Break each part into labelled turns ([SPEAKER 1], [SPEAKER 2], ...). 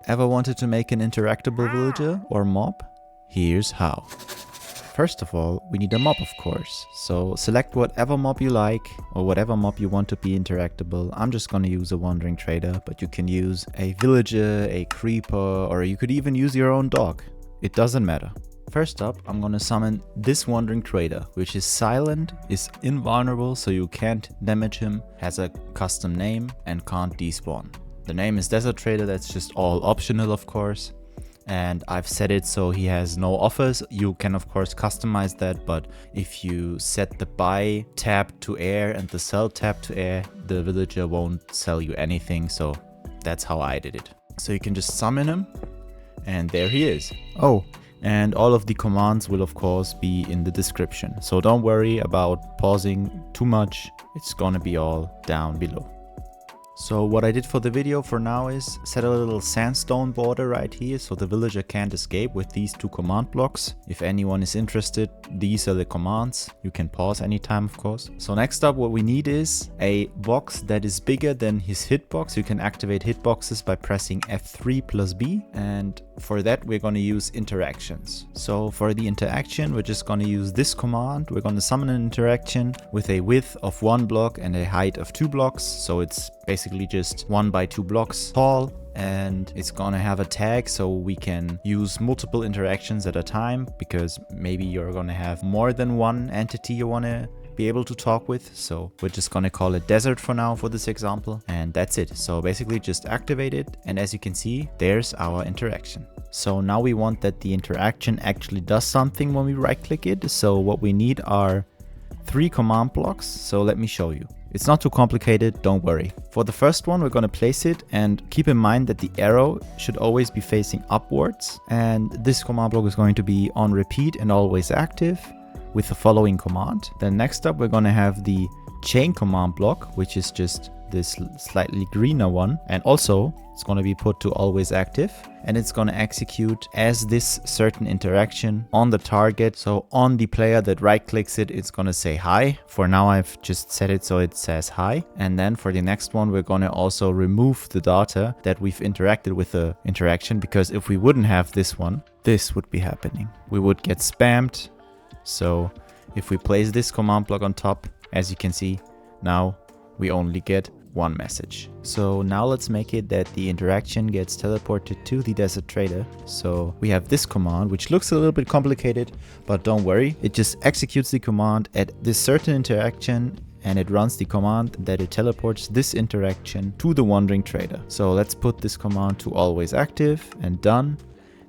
[SPEAKER 1] Ever wanted to make an interactable villager or mob? Here's how. First of all, we need a mob, of course. So select whatever mob you like or whatever mob you want to be interactable. I'm just gonna use a wandering trader, but you can use a villager, a creeper, or you could even use your own dog. It doesn't matter. First up, I'm gonna summon this wandering trader, which is silent, is invulnerable, so you can't damage him, has a custom name, and can't despawn. The name is Desert Trader, that's just all optional, of course. And I've set it so he has no offers. You can of course customize that, but if you set the buy tab to air and the sell tab to air, the villager won't sell you anything. So that's how I did it. So you can just summon him and there he is. Oh, and all of the commands will of course be in the description. So don't worry about pausing too much. It's gonna be all down below. So what I did for the video for now is set a little sandstone border right here so the villager can't escape with these two command blocks. If anyone is interested, these are the commands. You can pause anytime, of course. So next up, what we need is a box that is bigger than his hitbox. You can activate hitboxes by pressing F3 plus B. And for that, we're going to use interactions. So for the interaction, we're just going to use this command. We're going to summon an interaction with a width of 1 block and a height of 2 blocks. So it's basically just 1 by 2 blocks tall, and it's gonna have a tag so we can use multiple interactions at a time, because maybe you're gonna have more than one entity you want to be able to talk with. So we're just gonna call it desert for now for this example, and that's it. So basically just activate it, and as you can see, there's our interaction. So now we want that the interaction actually does something when we right click it. So what we need are 3 command blocks. So let me show you. It's not too complicated, don't worry. For the first one, we're going to place it, and keep in mind that the arrow should always be facing upwards. And this command block is going to be on repeat and always active with the following command. Then next up, we're going to have the chain command block, which is just this slightly greener one. And also it's going to be put to always active, and it's going to execute as this certain interaction on the target. So on the player that right clicks it, it's going to say hi. For now, I've just set it so it says hi. And then for the next one, we're going to also remove the data that we've interacted with the interaction, because if we wouldn't have this one, this would be happening. We would get spammed. So if we place this command block on top, as you can see, now we only get one message. So now let's make it that the interaction gets teleported to the Desert Trader. So we have this command, which looks a little bit complicated, but don't worry. It just executes the command at this certain interaction, and it runs the command that it teleports this interaction to the Wandering Trader. So let's put this command to always active and done.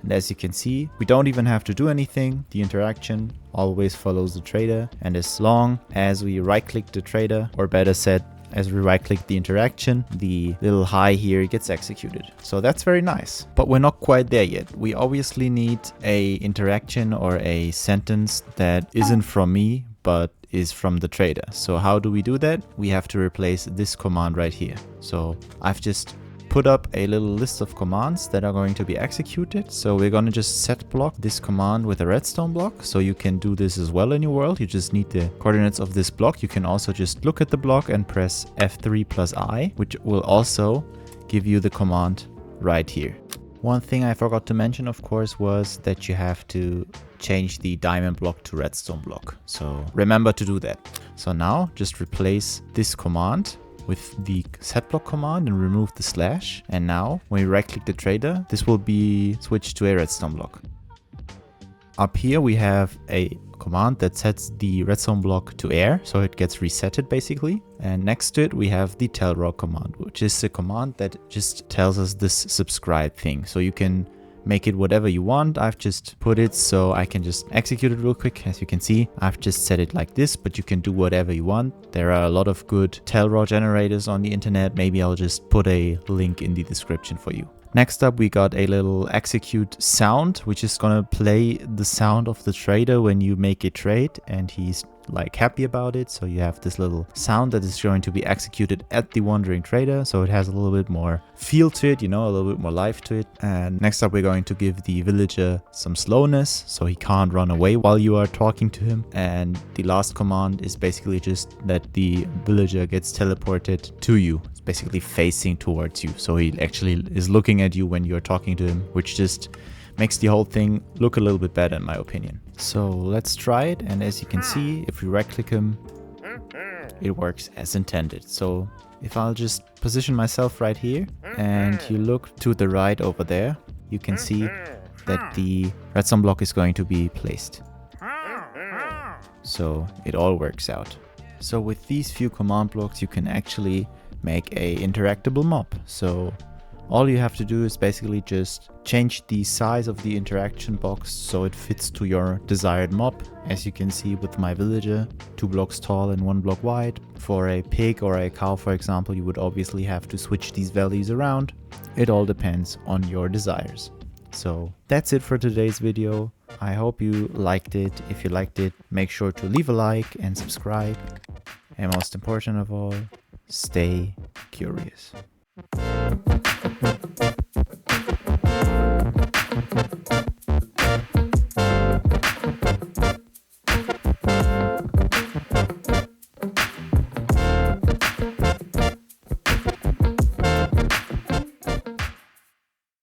[SPEAKER 1] And as you can see, we don't even have to do anything. The interaction always follows the trader. And as long as we right click the trader, or better said, as we right click the interaction, the little hi here gets executed. So that's very nice, but we're not quite there yet. We obviously need a interaction or a sentence that isn't from me, but is from the trader. So how do we do that? We have to replace this command right here. So I've just put up a little list of commands that are going to be executed. So we're going to just set block this command with a redstone block. So you can do this as well in your world. You just need the coordinates of this block. You can also just look at the block and press F3 plus I, which will also give you the command right here. One thing I forgot to mention, of course, was that you have to change the diamond block to redstone block. So remember to do that. So now just replace this command with the setblock command and remove the slash. And now when we right click the trader, this will be switched to a redstone block. Up here we have a command that sets the redstone block to air, so it gets resetted basically. And next to it we have the tell raw command, which is a command that just tells us this subscribe thing. So you can make it whatever you want. I've just put it so I can just execute it real quick. As you can see, I've just set it like this, but you can do whatever you want. There are a lot of good tell raw generators on the internet. Maybe I'll just put a link in the description for you. Next up, we got a little execute sound, which is gonna play the sound of the trader when you make a trade and he's like happy about it. So you have this little sound that is going to be executed at the Wandering Trader. So it has a little bit more feel to it, you know, a little bit more life to it. And next up, we're going to give the villager some slowness so he can't run away while you are talking to him. And the last command is basically just that the villager gets teleported to you. It's basically facing towards you. So he actually is looking at you when you're talking to him, which just makes the whole thing look a little bit better in my opinion. So let's try it, and as you can see, if we right click him, it works as intended. So if I'll just position myself right here and you look to the right over there, you can see that the redstone block is going to be placed. So it all works out. So with these few command blocks you can actually make a interactable mob. So all you have to do is basically just change the size of the interaction box so it fits to your desired mob. As you can see with my villager, 2 blocks tall and 1 block wide. For a pig or a cow, for example, you would obviously have to switch these values around. It all depends on your desires. So that's it for today's video. I hope you liked it. If you liked it, make sure to leave a like and subscribe. And most important of all, stay curious.